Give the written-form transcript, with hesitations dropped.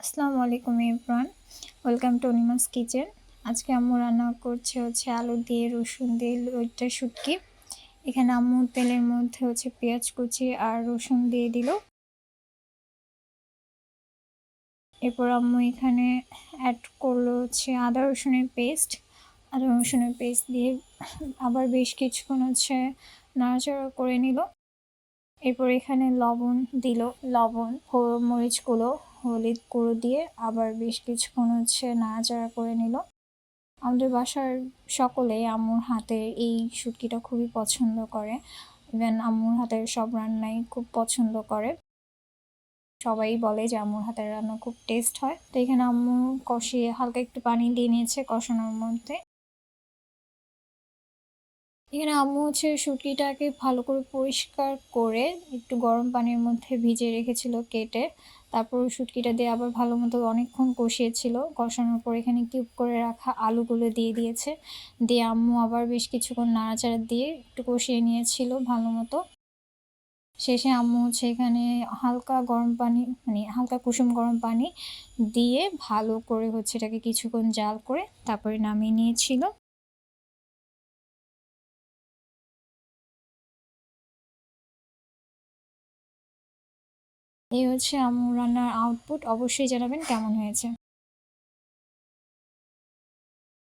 আসসালামু আলাইকুম everyone, welcome to অনিমাস kitchen. আজকে আম্মু রান্না করছে আলু দিয়ে রসুন দিয়ে ওইটা শুটকি। এখানে আম্মু তেলের মধ্যে পেঁয়াজ কুচি আর রসুন দিয়ে দিল। এরপর আম্মু এখানে অ্যাড করলো আদা রসুনের পেস্ট। আদা রসুনের পেস্ট দিয়ে আবার বেশ কিছুক্ষণ নাড়াচাড়া করে নিল। এরপর এখানে লবণ দিল, লবণ মরিচ গুঁড়ো হলুদ গুঁড়ো দিয়ে আবার বেশ কিছুক্ষণ নাড়াচাড়া করে নিল। আমাদের বাসার সকলেই আম্মুর হাতের এই শুটকিটা খুবই পছন্দ করে। ইভেন আম্মুর হাতের সব রান্নাই খুব পছন্দ করে, সবাই বলে যে আম্মুর হাতের রান্না খুব টেস্ট হয়। তো এখানে আম্মু কষিয়ে হালকা একটু পানি দিয়ে নিয়েছে কষানোর মধ্যে। এখানে আম্মু শুটকিটাকে ভালো করে পরিষ্কার করে একটু গরম পানির মধ্যে ভিজিয়ে রেখেছিল কেটে। তারপর শুটকিটা দিয়ে আবার ভালো মতো অনেকক্ষণ কষিয়েছিল। কষানোর পর এখানে কিউব করে রাখা আলুগুলো দিয়ে দিয়েছে। দিয়ে আম্মু আবার বেশ কিছুক্ষণ নাড়াচাড়া দিয়ে একটু কষিয়ে নিয়েছিল ভালো মতো। শেষে আম্মু এখানে হালকা গরম পানি, মানে হালকা কুসুম গরম পানি দিয়ে ভালো করে এটাকে কিছুক্ষণ জাল করে তারপরে নামিয়ে নিয়েছিল। এই আম্মু রান্নার আউটপুট। অবশ্যই জানাবেন কেমন হয়েছে।